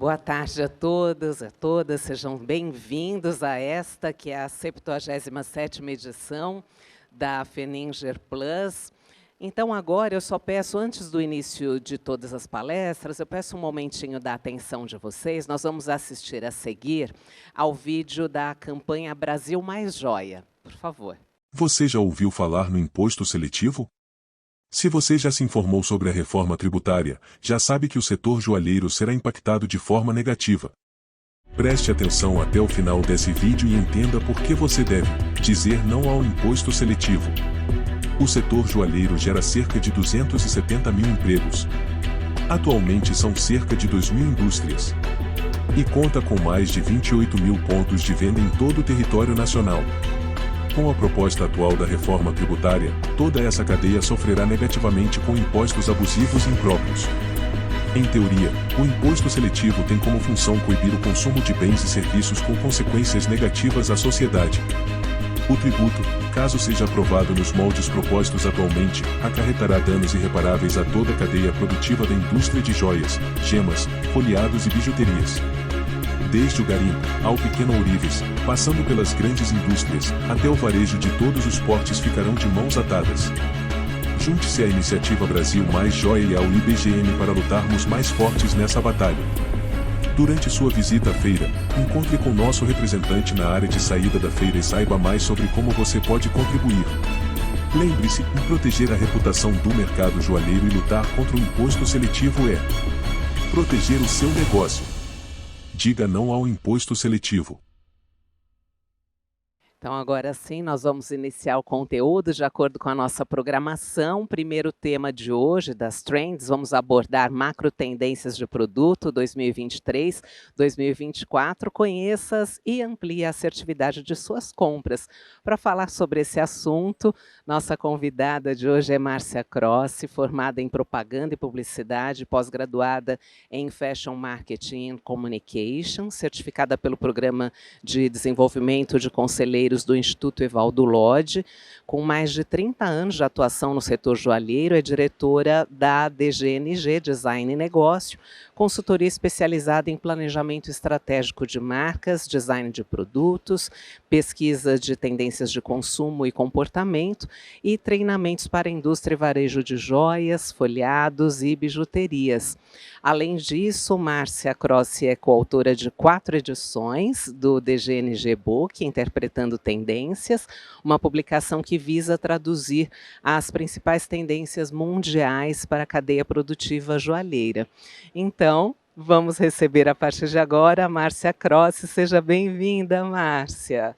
Boa tarde a todos, a todas, sejam bem-vindos a esta, que é a 77ª edição da Feninger Plus. Então, agora, eu só peço, antes do início de todas as palestras, eu peço um momentinho da atenção de vocês. Nós vamos assistir a seguir ao vídeo da campanha Brasil Mais Joia. Por favor. Você já ouviu falar no imposto seletivo? Se você já se informou sobre a reforma tributária, já sabe que o setor joalheiro será impactado de forma negativa. Preste atenção até o final desse vídeo e entenda por que você deve dizer não ao imposto seletivo. O setor joalheiro gera cerca de 270 mil empregos. Atualmente são cerca de 2.000 indústrias. E conta com mais de 28 mil pontos de venda em todo o território nacional. Com a proposta atual da reforma tributária, toda essa cadeia sofrerá negativamente com impostos abusivos e impróprios. Em teoria, o imposto seletivo tem como função coibir o consumo de bens e serviços com consequências negativas à sociedade. O tributo, caso seja aprovado nos moldes propostos atualmente, acarretará danos irreparáveis a toda a cadeia produtiva da indústria de joias, gemas, folheados e bijuterias. Desde o garimpo, ao pequeno ourives, passando pelas grandes indústrias, até o varejo de todos os portes ficarão de mãos atadas. Junte-se à Iniciativa Brasil Mais Joia e ao IBGM para lutarmos mais fortes nessa batalha. Durante sua visita à feira, encontre com nosso representante na área de saída da feira e saiba mais sobre como você pode contribuir. Lembre-se, em proteger a reputação do mercado joalheiro e lutar contra o imposto seletivo é proteger o seu negócio. Diga não ao imposto seletivo. Então, agora sim, nós vamos iniciar o conteúdo de acordo com a nossa programação. Primeiro tema de hoje, das Trends, vamos abordar macro tendências de produto 2023-2024. Conheça-as e amplie a assertividade de suas compras. Para falar sobre esse assunto, nossa convidada de hoje é Márcia Crossi, formada em propaganda e publicidade, pós-graduada em Fashion Marketing and Communication, certificada pelo Programa de Desenvolvimento de Conselheiros do Instituto Evaldo Lodge, com mais de 30 anos de atuação no setor joalheiro, é diretora da DGNG, Design e Negócio, consultoria especializada em planejamento estratégico de marcas, design de produtos, pesquisa de tendências de consumo e comportamento e treinamentos para a indústria e varejo de joias, folhados e bijuterias. Além disso, Márcia Crossi é coautora de 4 edições do DGNG Book, Interpretando Tendências, uma publicação que visa traduzir as principais tendências mundiais para a cadeia produtiva joalheira. Então, vamos receber a partir de agora a Márcia Crossi. Seja bem-vinda, Márcia.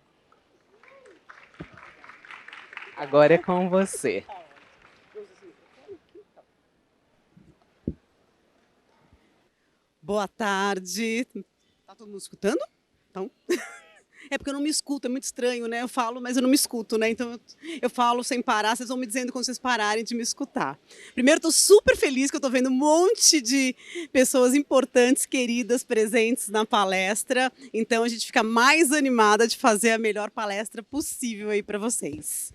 Agora é com você. Boa tarde. Tá todo mundo escutando? Então, é porque eu não me escuto, é muito estranho, né? Eu falo, mas eu não me escuto, né? Então eu falo sem parar, vocês vão me dizendo quando vocês pararem de me escutar. Primeiro, estou super feliz que eu estou vendo um monte de pessoas importantes, queridas, presentes na palestra. Então a gente fica mais animada de fazer a melhor palestra possível aí para vocês.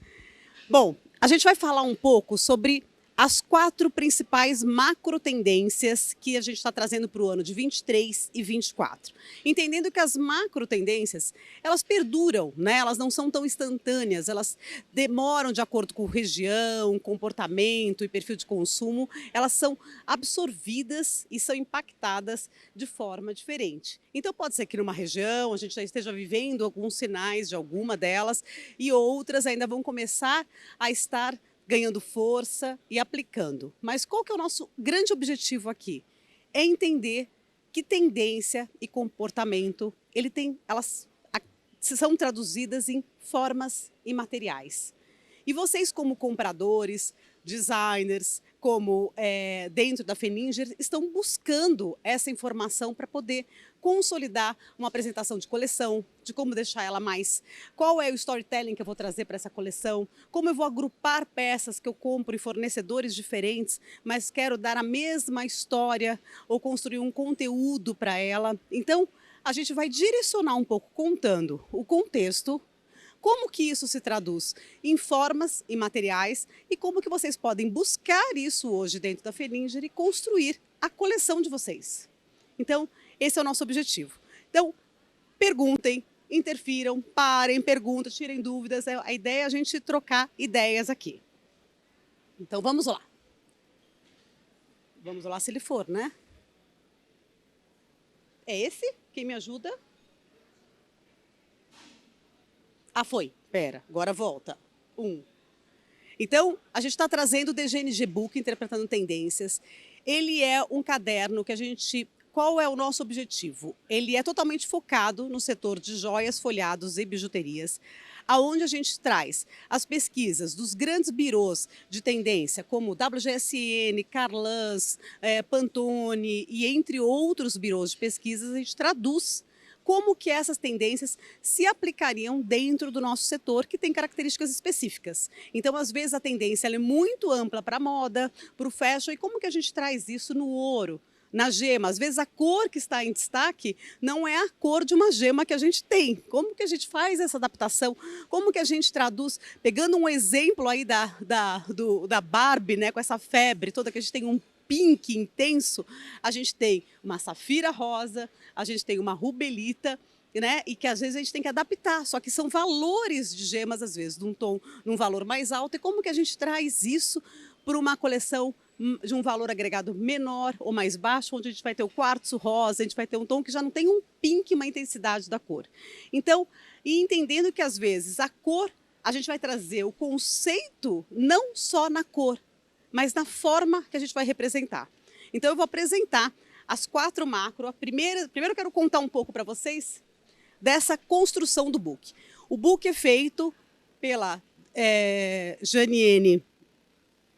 Bom, a gente vai falar um pouco sobre as 4 principais macro tendências que a gente está trazendo para o ano de 23 e 24. Entendendo que as macro tendências, elas perduram, né? Elas não são tão instantâneas, elas demoram de acordo com região, comportamento e perfil de consumo, elas são absorvidas e são impactadas de forma diferente. Então pode ser que numa região a gente já esteja vivendo alguns sinais de alguma delas e outras ainda vão começar a estar ganhando força e aplicando. Mas qual que é o nosso grande objetivo aqui? É entender que tendência e comportamento elas são traduzidas em formas imateriais. E vocês, como compradores, designers, como dentro da Feninger, estão buscando essa informação para poder consolidar uma apresentação de coleção, de como deixar ela mais... Qual é o storytelling que eu vou trazer para essa coleção, como eu vou agrupar peças que eu compro em fornecedores diferentes, mas quero dar a mesma história ou construir um conteúdo para ela. Então, a gente vai direcionar um pouco contando o contexto, como que isso se traduz em formas e materiais e como que vocês podem buscar isso hoje dentro da Feninger e construir a coleção de vocês. Então, Esse é o nosso objetivo. Então, perguntem, interfiram, parem, perguntem, tirem dúvidas. A ideia é a gente trocar ideias aqui. Então, vamos lá. Vamos lá se ele for, né? É esse? Quem me ajuda? Ah, foi. Pera, agora volta. Então, a gente está trazendo o DGNG Book, Interpretando Tendências. Ele é um caderno que a gente... Qual é o nosso objetivo? Ele é totalmente focado no setor de joias, folhados e bijuterias, aonde a gente traz as pesquisas dos grandes birôs de tendência, como WGSN, Carlans, Pantone e entre outros birôs de pesquisas, a gente traduz como que essas tendências se aplicariam dentro do nosso setor, que tem características específicas. Então, às vezes, a tendência ela é muito ampla para a moda, para o fashion, e como que a gente traz isso no ouro? Na gema, às vezes a cor que está em destaque não é a cor de uma gema que a gente tem. Como que a gente faz essa adaptação? Como que a gente traduz? Pegando um exemplo aí da Barbie, né, com essa febre toda, que a gente tem um pink intenso, a gente tem uma safira rosa, a gente tem uma rubelita, né? E que às vezes a gente tem que adaptar, só que são valores de gemas, às vezes, num valor mais alto. E como que a gente traz isso para uma coleção de um valor agregado menor ou mais baixo, onde a gente vai ter o quartzo rosa, a gente vai ter um tom que já não tem um pink, uma intensidade da cor. Então, e entendendo que às vezes a cor, a gente vai trazer o conceito não só na cor, mas na forma que a gente vai representar. Então, eu vou apresentar as 4 macro. Primeiro eu quero contar um pouco para vocês dessa construção do book. O book é feito pela Janiene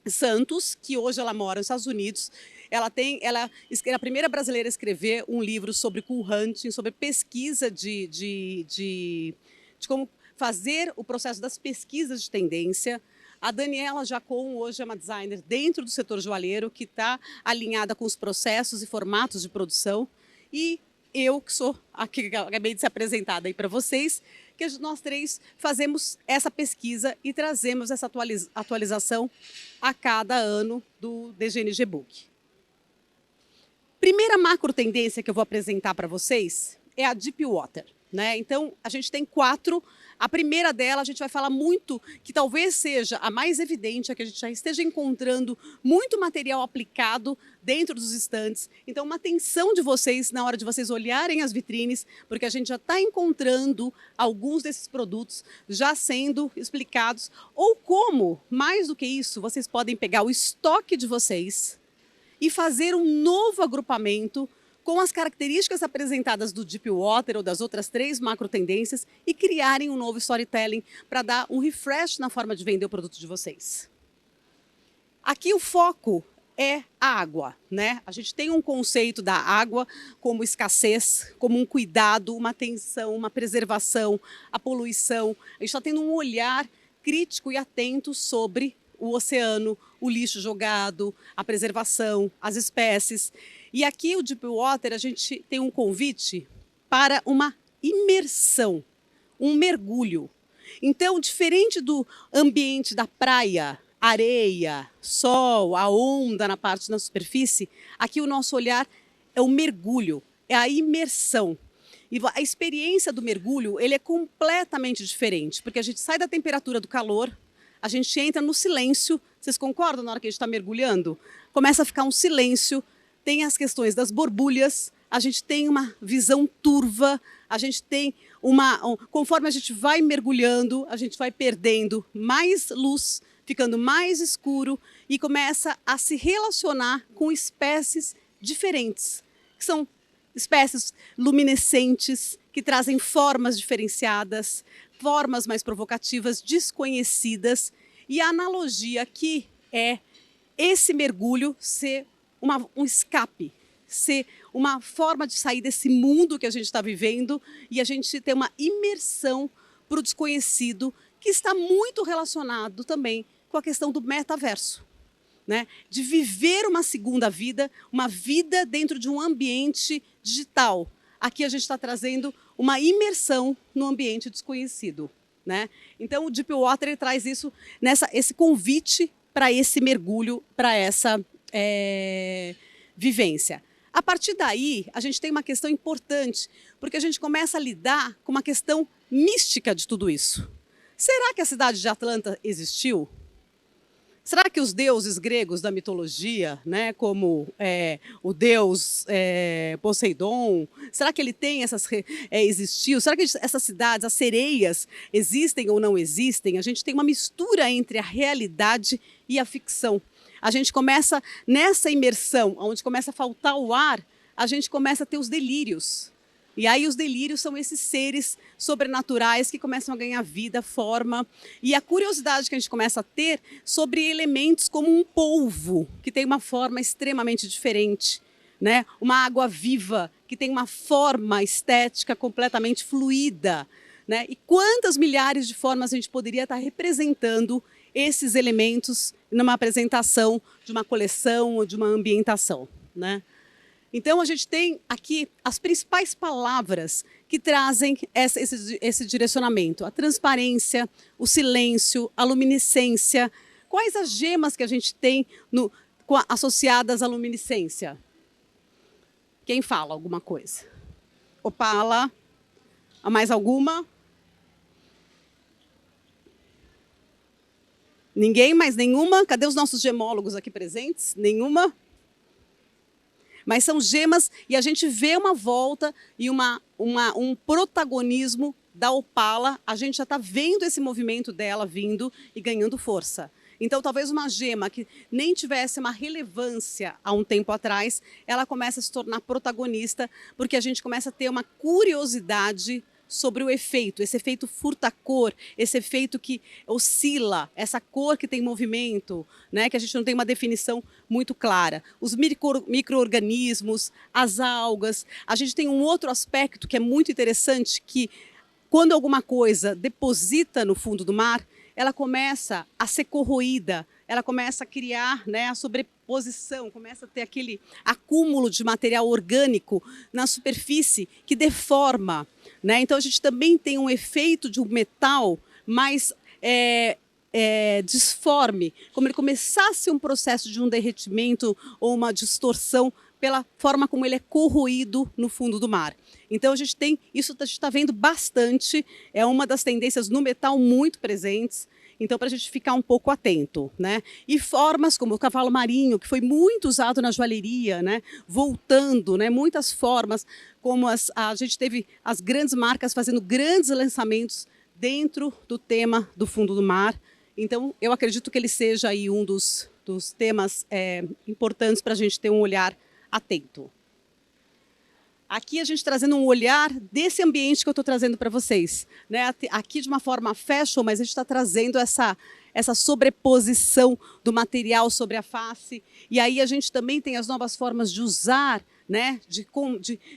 Santos, que hoje ela mora nos Estados Unidos. Ela é a primeira brasileira a escrever um livro sobre cool hunting, sobre pesquisa de como fazer o processo das pesquisas de tendência. A Daniela Jacon hoje é uma designer dentro do setor joalheiro, que está alinhada com os processos e formatos de produção. E eu, que sou aqui, que acabei de ser apresentada aí para vocês, que nós 3 fazemos essa pesquisa e trazemos essa atualização a cada ano do DGNG Book. Primeira macro tendência que eu vou apresentar para vocês é a Deep Water, né? Então, a gente tem 4. A primeira dela, a gente vai falar muito, que talvez seja a mais evidente, a que a gente já esteja encontrando muito material aplicado dentro dos estantes. Então, uma atenção de vocês na hora de vocês olharem as vitrines, porque a gente já está encontrando alguns desses produtos já sendo explicados. Ou como, mais do que isso, vocês podem pegar o estoque de vocês e fazer um novo agrupamento com as características apresentadas do Deep Water ou das outras 3 macro tendências e criarem um novo storytelling para dar um refresh na forma de vender o produto de vocês. Aqui o foco é a água, né? A gente tem um conceito da água como escassez, como um cuidado, uma atenção, uma preservação, a poluição. A gente está tendo um olhar crítico e atento sobre o oceano, o lixo jogado, a preservação, as espécies. E aqui o Deep Water, a gente tem um convite para uma imersão, um mergulho. Então, diferente do ambiente da praia, areia, sol, a onda na parte da superfície, aqui o nosso olhar é o mergulho, é a imersão. E a experiência do mergulho, ele é completamente diferente, porque a gente sai da temperatura do calor, a gente entra no silêncio. Vocês concordam na hora que a gente está mergulhando? Começa a ficar um silêncio, tem as questões das borbulhas, a gente tem uma visão turva, a gente tem conforme a gente vai mergulhando, a gente vai perdendo mais luz, ficando mais escuro e começa a se relacionar com espécies diferentes, que são espécies luminescentes, que trazem formas diferenciadas, formas mais provocativas, desconhecidas. E a analogia aqui é esse mergulho ser um escape, ser uma forma de sair desse mundo que a gente está vivendo e a gente ter uma imersão para o desconhecido, que está muito relacionado também com a questão do metaverso, né? De viver uma segunda vida, uma vida dentro de um ambiente digital. Aqui a gente está trazendo uma imersão no ambiente desconhecido, né? Então o Deep Water ele traz isso, esse convite para esse mergulho, para essa vivência. A partir daí, a gente tem uma questão importante, porque a gente começa a lidar com uma questão mística de tudo isso. Será que a cidade de Atlanta existiu? Será que os deuses gregos da mitologia, né, como o deus Poseidon, será que ele tem existiu? Será que essas cidades, as sereias, existem ou não existem? A gente tem uma mistura entre a realidade e a ficção. A gente começa, nessa imersão, onde começa a faltar o ar, a gente começa a ter os delírios. E aí os delírios são esses seres sobrenaturais que começam a ganhar vida, forma. E a curiosidade que a gente começa a ter sobre elementos como um polvo, que tem uma forma extremamente diferente, né? Uma água viva, que tem uma forma estética completamente fluida, né? E quantas milhares de formas a gente poderia estar representando esses elementos numa apresentação de uma coleção ou de uma ambientação, né? Então, a gente tem aqui as principais palavras que trazem esse direcionamento. A transparência, o silêncio, a luminescência. Quais as gemas que a gente tem associadas à luminescência? Quem fala alguma coisa? Opala. Há mais alguma? Ninguém? Mais nenhuma? Cadê os nossos gemólogos aqui presentes? Nenhuma? Mas são gemas e a gente vê uma volta e um protagonismo da opala. A gente já está vendo esse movimento dela vindo e ganhando força. Então, talvez uma gema que nem tivesse uma relevância há um tempo atrás, ela começa a se tornar protagonista, porque a gente começa a ter uma curiosidade sobre o efeito, esse efeito furta-cor, esse efeito que oscila, essa cor que tem movimento, né, que a gente não tem uma definição muito clara. Os micro-organismos, as algas. A gente tem um outro aspecto que é muito interessante, que quando alguma coisa deposita no fundo do mar, ela começa a ser corroída, ela começa a criar, né, a sobreposição, começa a ter aquele acúmulo de material orgânico na superfície que deforma, né? Então a gente também tem um efeito de um metal mais disforme, como ele começasse um processo de um derretimento ou uma distorção pela forma como ele é corroído no fundo do mar. Então a gente tem, isso a gente está vendo bastante, é uma das tendências no metal muito presentes. Então, para a gente ficar um pouco atento, né? E formas como o cavalo marinho, que foi muito usado na joalheria, né? Voltando, né? Muitas formas, como a gente teve as grandes marcas fazendo grandes lançamentos dentro do tema do fundo do mar. Então, eu acredito que ele seja aí um dos temas importantes para a gente ter um olhar atento. Aqui a gente trazendo um olhar desse ambiente que eu estou trazendo para vocês, né? Aqui de uma forma fashion, mas a gente está trazendo essa sobreposição do material sobre a face. E aí a gente também tem as novas formas de usar, né?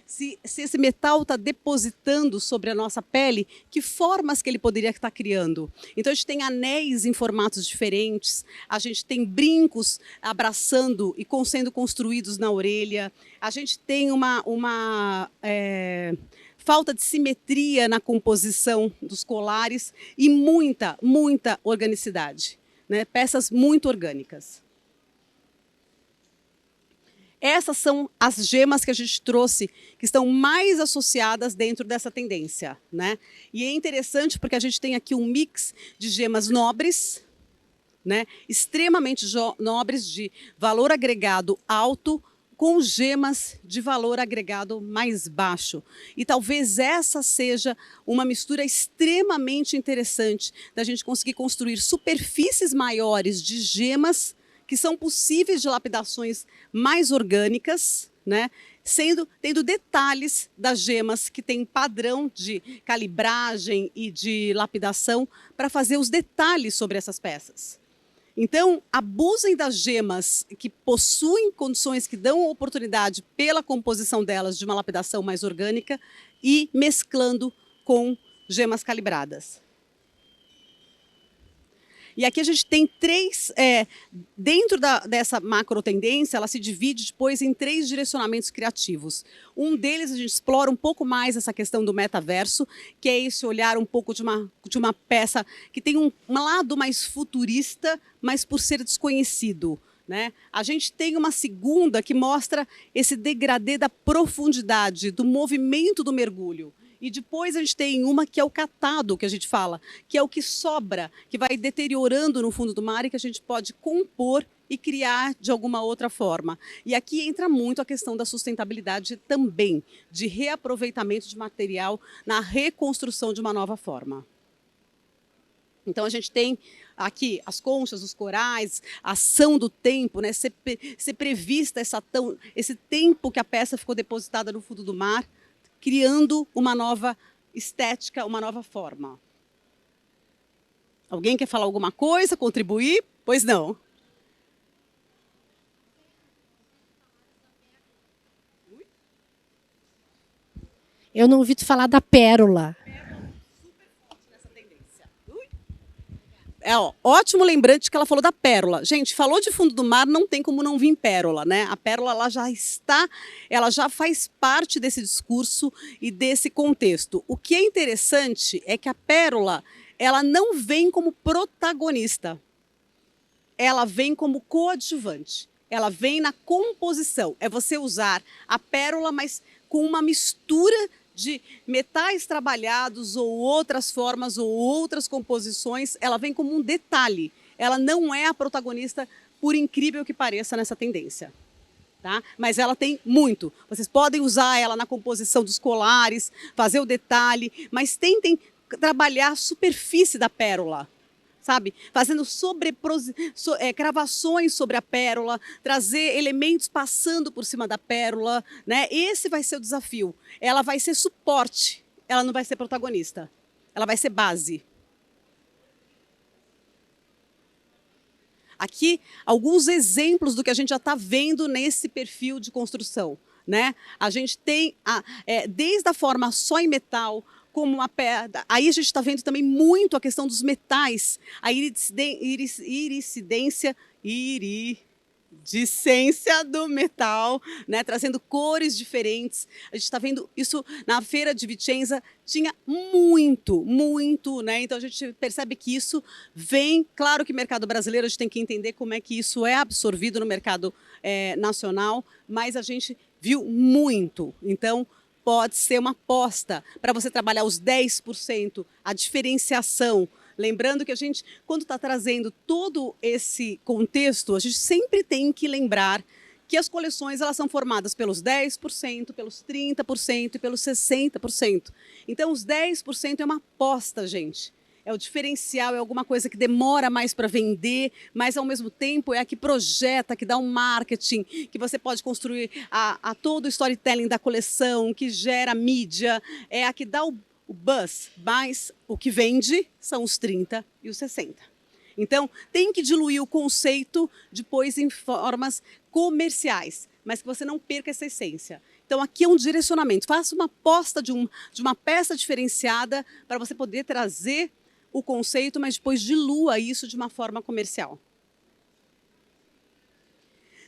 Se esse metal está depositando sobre a nossa pele, que formas que ele poderia estar criando. Então a gente tem anéis em formatos diferentes, a gente tem brincos abraçando e sendo construídos na orelha, a gente tem uma falta de simetria na composição dos colares e muita organicidade, né? Peças muito orgânicas. Essas são as gemas que a gente trouxe, que estão mais associadas dentro dessa tendência, né? E é interessante porque a gente tem aqui um mix de gemas nobres, né? Extremamente nobres, de valor agregado alto, com gemas de valor agregado mais baixo. E talvez essa seja uma mistura extremamente interessante da gente conseguir construir superfícies maiores de gemas que são possíveis de lapidações mais orgânicas, né? Tendo detalhes das gemas que têm padrão de calibragem e de lapidação para fazer os detalhes sobre essas peças. Então, abusem das gemas que possuem condições que dão oportunidade pela composição delas de uma lapidação mais orgânica e mesclando com gemas calibradas. E aqui a gente tem dentro dessa macro tendência, ela se divide depois em 3 direcionamentos criativos. Um deles a gente explora um pouco mais essa questão do metaverso, que é esse olhar um pouco de uma peça que tem um lado mais futurista, mas por ser desconhecido, né? A gente tem uma segunda que mostra esse degradê da profundidade, do movimento do mergulho. E depois a gente tem uma que é o catado, que a gente fala, que é o que sobra, que vai deteriorando no fundo do mar e que a gente pode compor e criar de alguma outra forma. E aqui entra muito a questão da sustentabilidade também, de reaproveitamento de material na reconstrução de uma nova forma. Então a gente tem aqui as conchas, os corais, a ação do tempo, né? Ser prevista esse tempo que a peça ficou depositada no fundo do mar, criando uma nova estética, uma nova forma. Alguém quer falar alguma coisa, contribuir? Pois não. Eu não ouvi tu falar da pérola. Ótimo lembrante que ela falou da pérola. Gente, falou de fundo do mar, não tem como não vir pérola, né? A pérola ela já faz parte desse discurso e desse contexto. O que é interessante é que a pérola, ela não vem como protagonista. Ela vem como coadjuvante. Ela vem na composição. É você usar a pérola, mas com uma mistura de metais trabalhados ou outras formas ou outras composições, ela vem como um detalhe. Ela não é a protagonista, por incrível que pareça, nessa tendência. Tá? Mas ela tem muito. Vocês podem usar ela na composição dos colares, fazer o detalhe, mas tentem trabalhar a superfície da pérola. Sabe? Fazendo cravações sobre a pérola, trazer elementos passando por cima da pérola, né? Esse vai ser o desafio. Ela vai ser suporte, ela não vai ser protagonista. Ela vai ser base. Aqui, alguns exemplos do que a gente já está vendo nesse perfil de construção, né? A gente tem, desde a forma só em metal, como uma pedra. Aí a gente está vendo também muito a questão dos metais, a iridescência do metal, né, trazendo cores diferentes. A gente está vendo isso na Feira de Vicenza, tinha muito, né? Então a gente percebe que isso vem, claro que mercado brasileiro, a gente tem que entender como é que isso é absorvido no mercado nacional, mas a gente viu muito. Então, pode ser uma aposta para você trabalhar os 10%, a diferenciação. Lembrando que a gente, quando está trazendo todo esse contexto, a gente sempre tem que lembrar que as coleções elas são formadas pelos 10%, pelos 30% e pelos 60%. Então, os 10% é uma aposta, gente. É o diferencial, é alguma coisa que demora mais para vender, mas ao mesmo tempo é a que projeta, que dá um marketing, que você pode construir a todo o storytelling da coleção, que gera mídia, é a que dá o buzz, mas o que vende são os 30 e os 60. Então, tem que diluir o conceito depois em formas comerciais, mas que você não perca essa essência. Então, aqui é um direcionamento. Faça uma aposta de uma peça diferenciada para você poder trazer o conceito, mas depois dilua isso de uma forma comercial.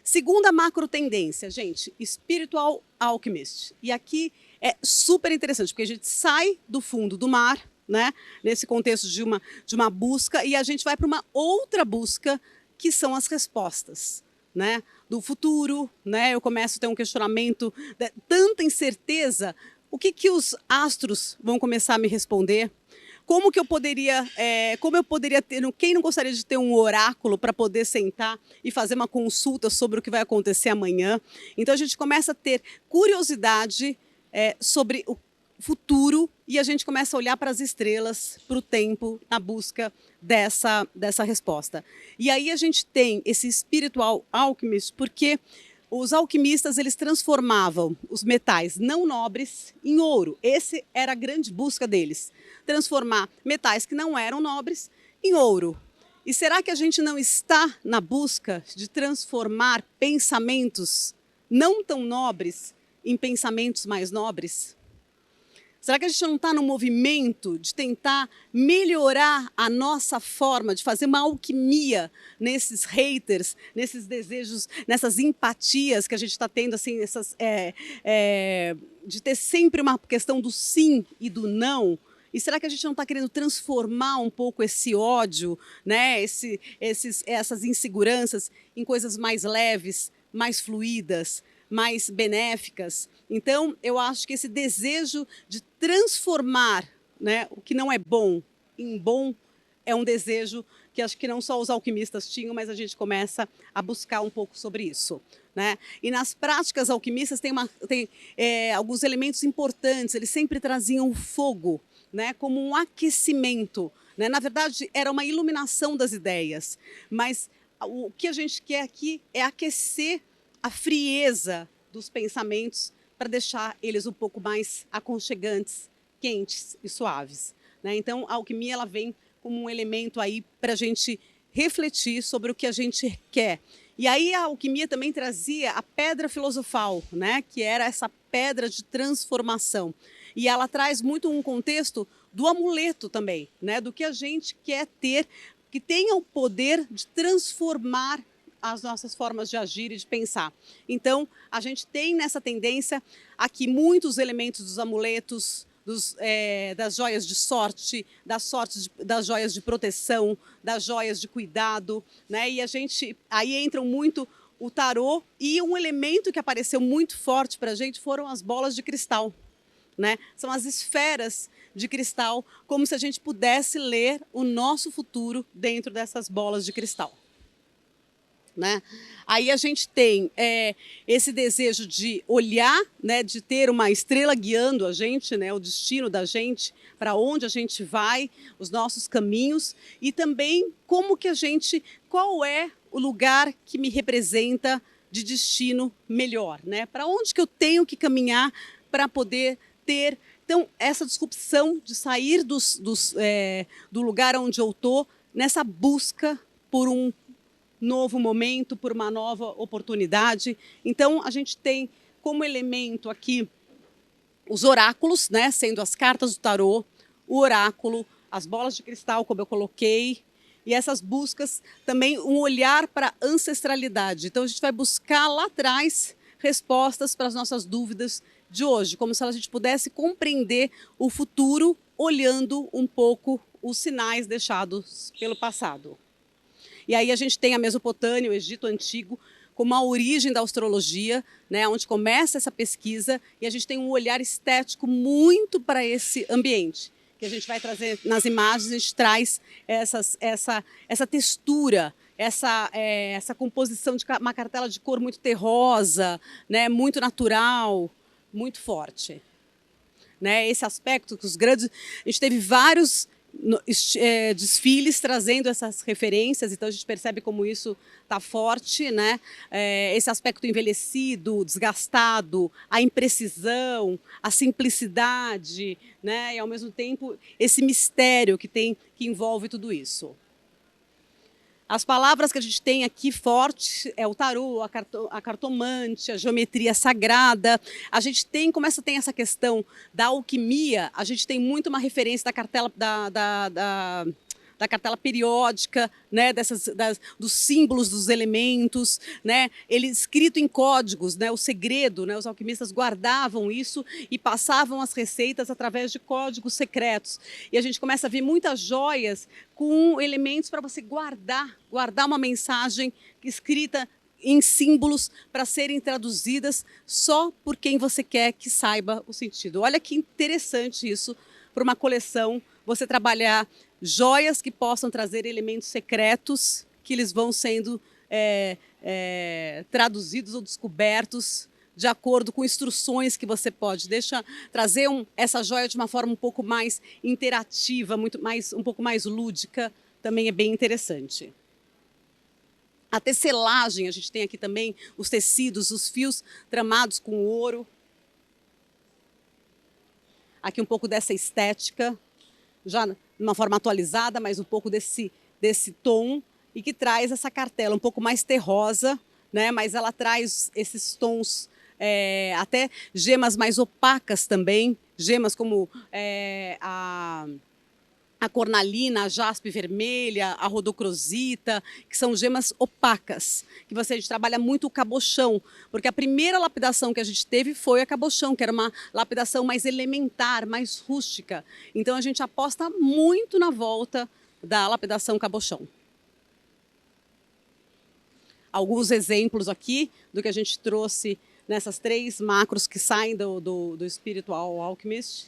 Segunda macro tendência, gente, Spiritual Alchemist. E aqui é super interessante, porque a gente sai do fundo do mar, né, nesse contexto de uma busca, e a gente vai para uma outra busca, que são as respostas, né, do futuro, né? Eu começo a ter um questionamento, tanta incerteza, o que os astros vão começar a me responder? Como eu poderia ter, quem não gostaria de ter um oráculo para poder sentar e fazer uma consulta sobre o que vai acontecer amanhã? Então a gente começa a ter curiosidade sobre o futuro e a gente começa a olhar para as estrelas, para o tempo, na busca dessa resposta. E aí a gente tem esse spiritual alchemist, porque os alquimistas eles transformavam os metais não nobres em ouro. Essa era a grande busca deles. Transformar metais que não eram nobres em ouro. E será que a gente não está na busca de transformar pensamentos não tão nobres em pensamentos mais nobres? Será que a gente não está no movimento de tentar melhorar a nossa forma, de fazer uma alquimia nesses haters, nesses desejos, nessas empatias que a gente está tendo, assim, de ter sempre uma questão do sim e do não? E será que a gente não está querendo transformar um pouco esse ódio, né, essas inseguranças em coisas mais leves, mais fluídas, mais benéficas? Então, eu acho que esse desejo de transformar, né, o que não é bom em bom é um desejo que acho que não só os alquimistas tinham, mas a gente começa a buscar um pouco sobre isso, né? E nas práticas alquimistas tem alguns elementos importantes. Eles sempre traziam o fogo, né, como um aquecimento, né? Na verdade, era uma iluminação das ideias, mas o que a gente quer aqui é aquecer a frieza dos pensamentos para deixar eles um pouco mais aconchegantes, quentes e suaves, né? Então, a alquimia ela vem como um elemento aí para a gente refletir sobre o que a gente quer. E aí a alquimia também trazia a pedra filosofal, né? Que era essa pedra de transformação. E ela traz muito um contexto do amuleto também, né? Do que a gente quer ter, que tenha o poder de transformar as nossas formas de agir e de pensar. Então, a gente tem nessa tendência aqui muitos elementos dos amuletos, das joias de sorte, das joias de proteção, das joias de cuidado, né? E aí entram muito o tarô, e um elemento que apareceu muito forte para a gente foram as bolas de cristal, né? São as esferas de cristal, como se a gente pudesse ler o nosso futuro dentro dessas bolas de cristal, né? Aí a gente tem esse desejo de olhar, né, de ter uma estrela guiando a gente, né, o destino da gente, para onde a gente vai, os nossos caminhos, e também qual é o lugar que me representa de destino melhor, né? Para onde que eu tenho que caminhar para poder ter. Então, essa disrupção de sair do lugar onde eu estou, nessa busca por um novo momento, por uma nova oportunidade. Então, a gente tem como elemento aqui os oráculos, né, sendo as cartas do tarô, o oráculo, as bolas de cristal, como eu coloquei, e essas buscas também um olhar para a ancestralidade. Então, a gente vai buscar lá atrás respostas para as nossas dúvidas de hoje, como se a gente pudesse compreender o futuro olhando um pouco os sinais deixados pelo passado. E aí a gente tem a Mesopotâmia, o Egito Antigo, como a origem da astrologia, né, onde começa essa pesquisa, e a gente tem um olhar estético muito para esse ambiente, que a gente vai trazer nas imagens. A gente traz essa textura, essa composição de uma cartela de cor muito terrosa, né, muito natural, muito forte, né? Esse aspecto que a gente teve vários desfiles trazendo essas referências, então a gente percebe como isso está forte, né? Esse aspecto envelhecido, desgastado, a imprecisão, a simplicidade, né? E ao mesmo tempo esse mistério que envolve tudo isso. As palavras que a gente tem aqui forte é o tarô, a cartomante, a geometria sagrada. A gente começa a ter essa questão da alquimia. A gente tem muito uma referência da cartela da cartela periódica, né, dos símbolos dos elementos, né, ele escrito em códigos, né, o segredo, né, os alquimistas guardavam isso e passavam as receitas através de códigos secretos. E a gente começa a ver muitas joias com elementos para você guardar uma mensagem escrita em símbolos para serem traduzidas só por quem você quer que saiba o sentido. Olha que interessante isso para uma coleção, você trabalhar joias que possam trazer elementos secretos que eles vão sendo traduzidos ou descobertos de acordo com instruções que você pode. Trazer essa joia de uma forma um pouco mais interativa, um pouco mais lúdica, também é bem interessante. A tecelagem, a gente tem aqui também os tecidos, os fios tramados com ouro. Aqui um pouco dessa estética, já de uma forma atualizada, mas um pouco desse tom, e que traz essa cartela um pouco mais terrosa, né? Mas ela traz esses tons, até gemas mais opacas também, gemas como a cornalina, a jaspe vermelha, a rodocrosita, que são gemas opacas, que a gente trabalha muito o cabochão, porque a primeira lapidação que a gente teve foi a cabochão, que era uma lapidação mais elementar, mais rústica. Então a gente aposta muito na volta da lapidação cabochão. Alguns exemplos aqui do que a gente trouxe nessas 3 macros que saem do Spiritual Alchemist.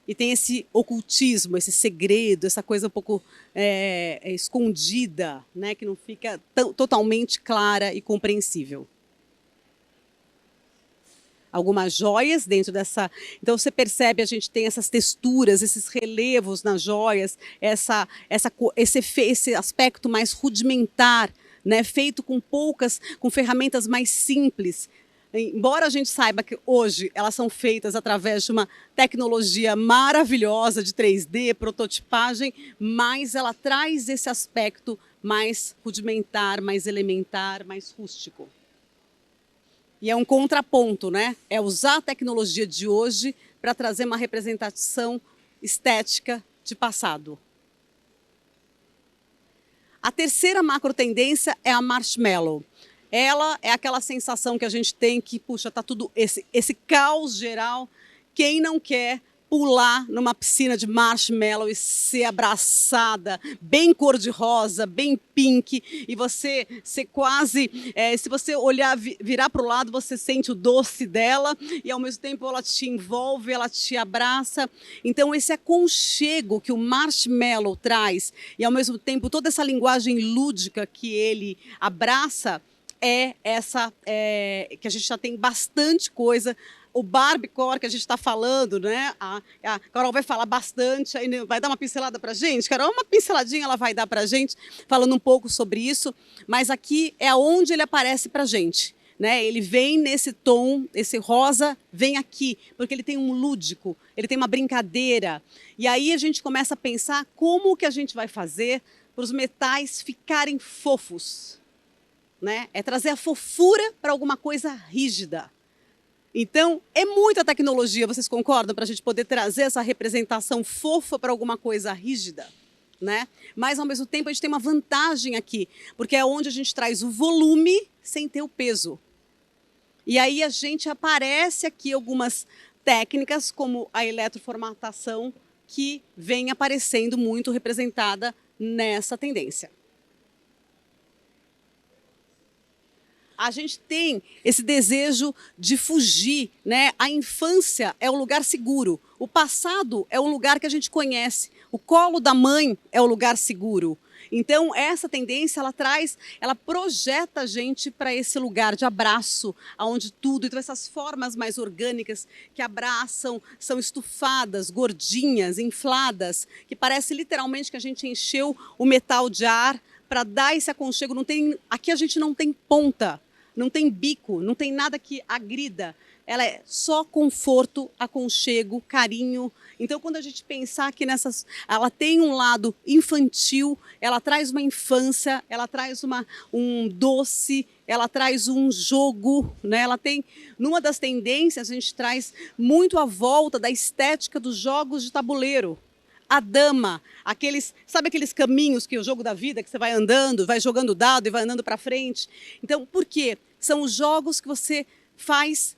E tem esse ocultismo, esse segredo, essa coisa um pouco escondida, né, que não fica totalmente clara e compreensível. Algumas joias dentro dessa... Então você percebe, a gente tem essas texturas, esses relevos nas joias, esse aspecto mais rudimentar, né, feito com ferramentas mais simples. Embora a gente saiba que hoje elas são feitas através de uma tecnologia maravilhosa de 3D, prototipagem, mas ela traz esse aspecto mais rudimentar, mais elementar, mais rústico. E é um contraponto, né? É usar a tecnologia de hoje para trazer uma representação estética de passado. A terceira macro tendência é a marshmallow. Ela é aquela sensação que a gente tem que, puxa, tá tudo esse caos geral. Quem não quer pular numa piscina de marshmallow e ser abraçada, bem cor-de-rosa, bem pink, e você ser quase, se você olhar, virar para o lado, você sente o doce dela, e ao mesmo tempo ela te envolve, ela te abraça. Então esse aconchego que o marshmallow traz, e ao mesmo tempo toda essa linguagem lúdica que ele abraça, que a gente já tem bastante coisa. O Barbiecore que a gente está falando, né? A Carol vai falar bastante, aí vai dar uma pincelada para a gente. Carol, uma pinceladinha ela vai dar para a gente, falando um pouco sobre isso, mas aqui é onde ele aparece para a gente. Né? Ele vem nesse tom, esse rosa vem aqui, porque ele tem um lúdico, ele tem uma brincadeira. E aí a gente começa a pensar como que a gente vai fazer para os metais ficarem fofos. Né? É trazer a fofura para alguma coisa rígida. Então, é muita tecnologia, vocês concordam, para a gente poder trazer essa representação fofa para alguma coisa rígida? Né? Mas, ao mesmo tempo, a gente tem uma vantagem aqui, porque é onde a gente traz o volume sem ter o peso. E aí a gente aparece aqui algumas técnicas, como a eletroformatação, que vem aparecendo muito representada nessa tendência. A gente tem esse desejo de fugir, né? A infância é o lugar seguro, o passado é um lugar que a gente conhece, o colo da mãe é o lugar seguro. Então essa tendência ela projeta a gente para esse lugar de abraço, aonde tudo, então essas formas mais orgânicas que abraçam, são estufadas, gordinhas, infladas, que parece literalmente que a gente encheu o metal de ar para dar esse aconchego. Aqui a gente não tem ponta. Não tem bico, não tem nada que agrida. Ela é só conforto, aconchego, carinho. Então, quando a gente pensar que ela tem um lado infantil, ela traz uma infância, ela traz um doce, ela traz um jogo, né? Ela tem, numa das tendências, a gente traz muito a volta da estética dos jogos de tabuleiro. A dama, sabe aqueles caminhos que o jogo da vida, que você vai andando, vai jogando dado e vai andando para frente? Então, por quê? São os jogos que você faz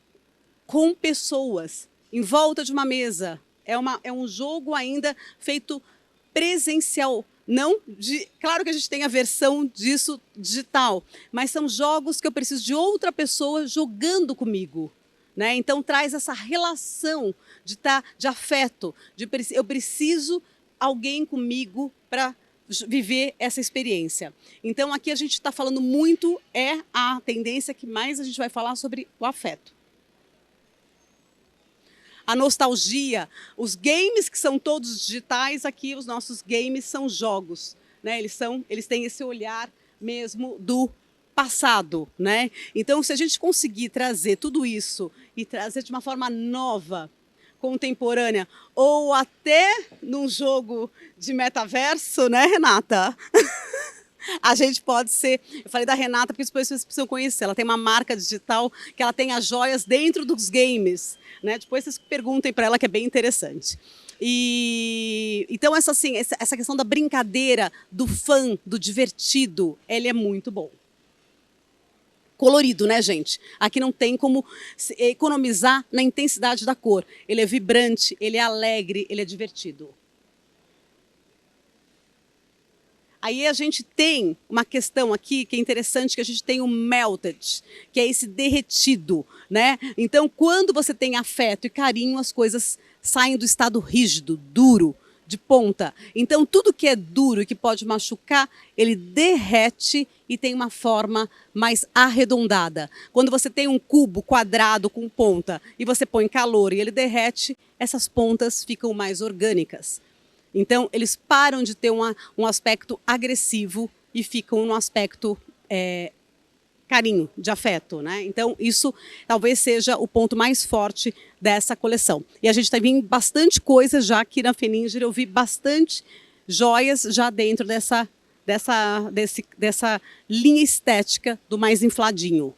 com pessoas, em volta de uma mesa. É um jogo ainda feito presencial. Claro que a gente tem a versão disso digital, mas são jogos que eu preciso de outra pessoa jogando comigo. Né? Então traz essa relação de afeto, eu preciso alguém comigo para viver essa experiência. Então aqui a gente está falando muito, a tendência que mais a gente vai falar sobre o afeto. A nostalgia, os games que são todos digitais, aqui os nossos games são jogos. Né? Eles têm esse olhar mesmo do passado, né? Então, se a gente conseguir trazer tudo isso e trazer de uma forma nova, contemporânea, ou até num jogo de metaverso, né, Renata? A gente pode ser... Eu falei da Renata porque depois vocês precisam conhecer. Ela tem uma marca digital que ela tem as joias dentro dos games, né? Depois vocês perguntem para ela, que é bem interessante. Então, essa questão da brincadeira, do fun, do divertido, ele é muito bom. Colorido, né, gente? Aqui não tem como economizar na intensidade da cor. Ele é vibrante, ele é alegre, ele é divertido. Aí a gente tem uma questão aqui que é interessante, que a gente tem o melted, que é esse derretido, né? Então, quando você tem afeto e carinho, as coisas saem do estado rígido, duro, de ponta. Então, tudo que é duro e que pode machucar, ele derrete e tem uma forma mais arredondada. Quando você tem um cubo quadrado com ponta e você põe calor e ele derrete, essas pontas ficam mais orgânicas. Então, eles param de ter um aspecto agressivo e ficam no aspecto carinho, de afeto, né? Então, isso talvez seja o ponto mais forte dessa coleção. E a gente está vendo bastante coisa já aqui na Fenninger, eu vi bastante joias já dentro dessa linha estética do mais infladinho.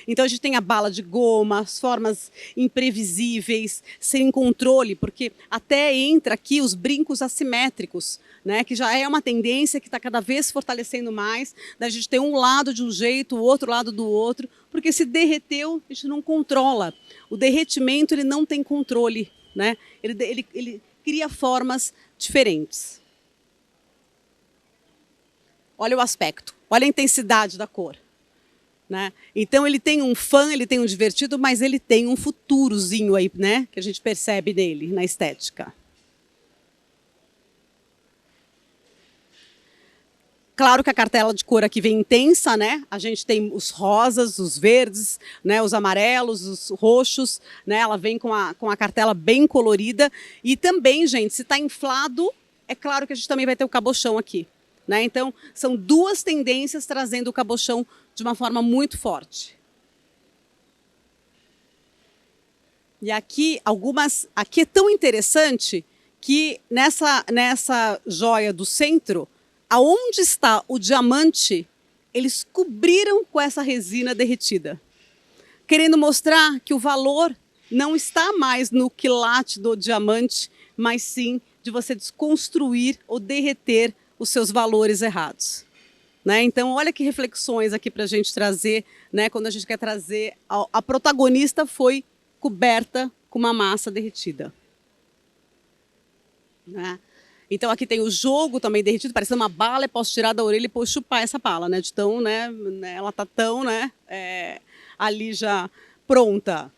Então, a gente tem a bala de goma, as formas imprevisíveis, sem controle, porque até entra aqui os brincos assimétricos, né, que já é uma tendência que está cada vez fortalecendo mais, da gente ter um lado de um jeito, o outro lado do outro, porque se derreteu, a gente não controla. O derretimento ele não tem controle, né? Ele cria formas diferentes. Olha o aspecto, olha a intensidade da cor. Né? Então ele tem um fun, ele tem um divertido, mas ele tem um futurozinho aí, né? Que a gente percebe nele, na estética. Claro que a cartela de cor aqui vem intensa, né? A gente tem os rosas, os verdes, né? Os amarelos, os roxos, né? Ela vem com a cartela bem colorida. E também, gente, se está inflado, é claro que a gente também vai ter o cabochão aqui. Né? Então, são duas tendências trazendo o cabochão de uma forma muito forte. E aqui, aqui é tão interessante que nessa joia do centro, aonde está o diamante, eles cobriram com essa resina derretida. Querendo mostrar que o valor não está mais no quilate do diamante, mas sim de você desconstruir ou derreter os seus valores errados. Né? Então, olha que reflexões aqui para a gente trazer, né? Quando a gente quer trazer... A protagonista foi coberta com uma massa derretida. Né? Então, aqui tem o jogo também derretido, parecendo uma bala, eu posso tirar da orelha e depois chupar essa bala. Né? De tão, né? Ela está tão ali já pronta.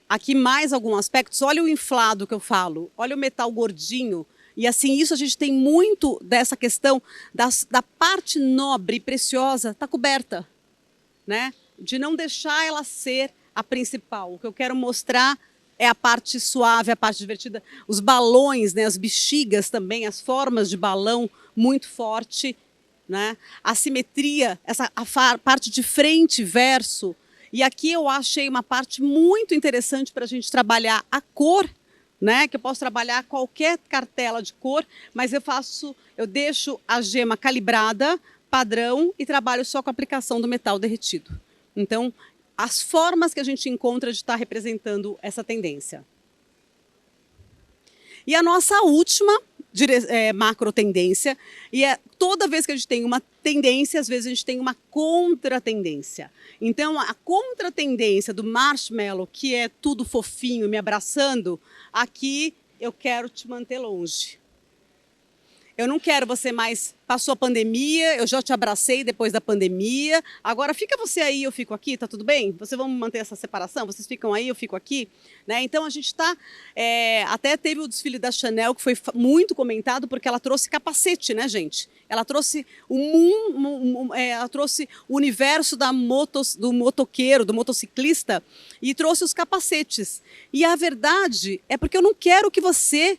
Aqui mais alguns aspectos. Olha o inflado que eu falo. Olha o metal gordinho. E assim, isso a gente tem muito dessa questão da parte nobre e preciosa está coberta, né? De não deixar ela ser a principal. O que eu quero mostrar é a parte suave, a parte divertida. Os balões, né? As bexigas também, as formas de balão muito forte, né? A simetria, a parte de frente e verso. E aqui eu achei uma parte muito interessante para a gente trabalhar a cor, né, que eu posso trabalhar qualquer cartela de cor, mas eu deixo a gema calibrada, padrão, e trabalho só com a aplicação do metal derretido. Então, as formas que a gente encontra de estar representando essa tendência. E a nossa última macro tendência, e toda vez que a gente tem uma tendência, às vezes a gente tem uma contratendência. Então, a contratendência do marshmallow, que é tudo fofinho, me abraçando, aqui eu quero te manter longe. Eu não quero você mais, passou a pandemia, eu já te abracei depois da pandemia, agora fica você aí, eu fico aqui, tá tudo bem? Vamos manter essa separação? Vocês ficam aí, eu fico aqui? Né? Então a gente está, até teve o desfile da Chanel, que foi muito comentado, porque ela trouxe capacete, né, gente? Ela trouxe ela trouxe o universo do motoqueiro, do motociclista, e trouxe os capacetes. E a verdade é porque eu não quero que você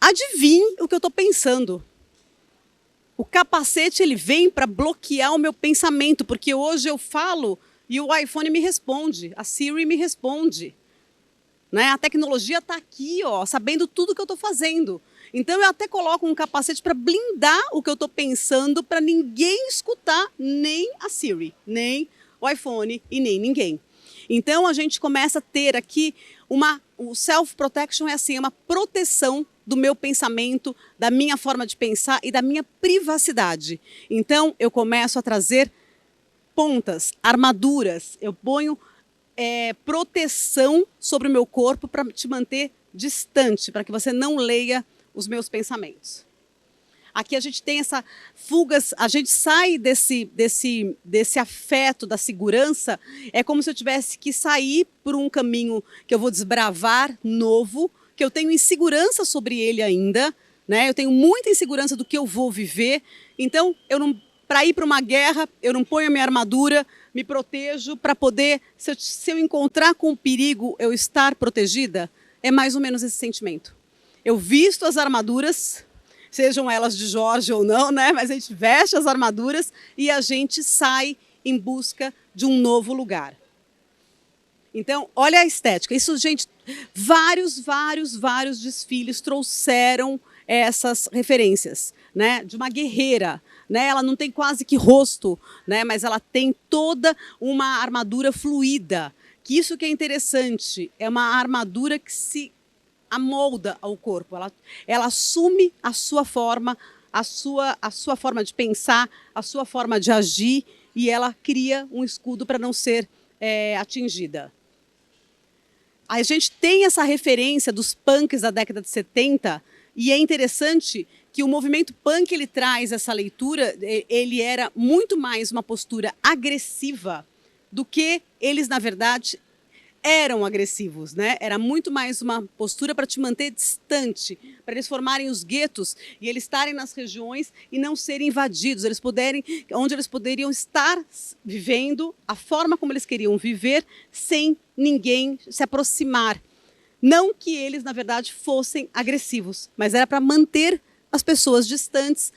adivinhe o que eu estou pensando. O capacete ele vem para bloquear o meu pensamento, porque hoje eu falo e o iPhone me responde, a Siri me responde. Né? A tecnologia está aqui, ó, sabendo tudo que eu estou fazendo. Então eu até coloco um capacete para blindar o que eu estou pensando, para ninguém escutar, nem a Siri, nem o iPhone e nem ninguém. Então a gente começa a ter aqui o self-protection é assim, é uma proteção do meu pensamento, da minha forma de pensar e da minha privacidade. Então eu começo a trazer pontas, armaduras, eu ponho proteção sobre o meu corpo para te manter distante, para que você não leia os meus pensamentos. Aqui a gente tem essa fugas, a gente sai desse afeto da segurança, é como se eu tivesse que sair por um caminho que eu vou desbravar, novo, que eu tenho insegurança sobre ele ainda, né? Eu tenho muita insegurança do que eu vou viver, então para ir para uma guerra, eu não ponho a minha armadura, me protejo para poder, se eu encontrar com o perigo, eu estar protegida, é mais ou menos esse sentimento. Eu visto as armaduras, sejam elas de Jorge ou não, né? Mas a gente veste as armaduras e a gente sai em busca de um novo lugar. Então, olha a estética. Isso, gente, vários desfiles trouxeram essas referências, né? De uma guerreira, né? Ela não tem quase que rosto, né? Mas ela tem toda uma armadura fluida. Que isso que é interessante, é uma armadura que se amolda ao corpo, ela assume a sua forma, a sua forma de pensar, a sua forma de agir, e ela cria um escudo para não ser atingida. A gente tem essa referência dos punks da década de 70, e é interessante que o movimento punk ele traz essa leitura, ele era muito mais uma postura agressiva do que eles, na verdade, eram agressivos, né? Era muito mais uma postura para te manter distante, para eles formarem os guetos e eles estarem nas regiões e não serem invadidos, onde eles poderiam estar vivendo a forma como eles queriam viver, sem ninguém se aproximar. Não que eles, na verdade, fossem agressivos, mas era para manter as pessoas distantes,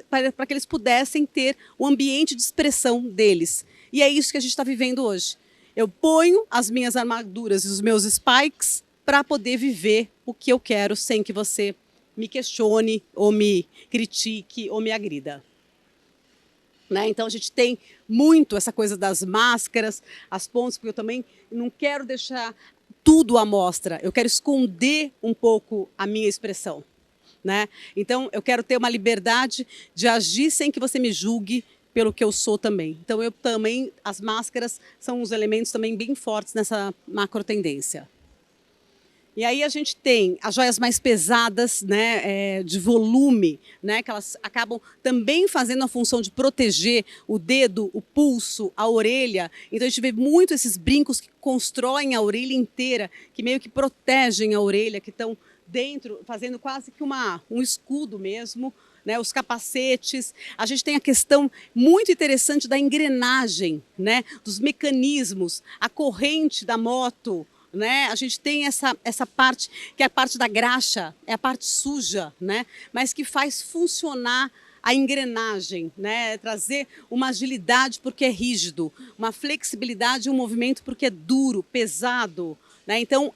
para que eles pudessem ter o ambiente de expressão deles. E é isso que a gente está vivendo hoje. Eu ponho as minhas armaduras e os meus spikes para poder viver o que eu quero sem que você me questione ou me critique ou me agrida. Né? Então a gente tem muito essa coisa das máscaras, as pontes, porque eu também não quero deixar tudo à mostra, eu quero esconder um pouco a minha expressão. Né? Então eu quero ter uma liberdade de agir sem que você me julgue pelo que eu sou também. Então as máscaras são uns elementos também bem fortes nessa macro tendência. E aí a gente tem as joias mais pesadas, né, de volume, né, que elas acabam também fazendo a função de proteger o dedo, o pulso, a orelha. Então a gente vê muito esses brincos que constroem a orelha inteira, que meio que protegem a orelha, que estão dentro, fazendo quase que um escudo mesmo. Né, os capacetes, a gente tem a questão muito interessante da engrenagem, né, dos mecanismos, a corrente da moto, né, a gente tem essa parte, que é a parte da graxa, é a parte suja, né, mas que faz funcionar a engrenagem, né, trazer uma agilidade porque é rígido, uma flexibilidade e um movimento porque é duro, pesado. Então,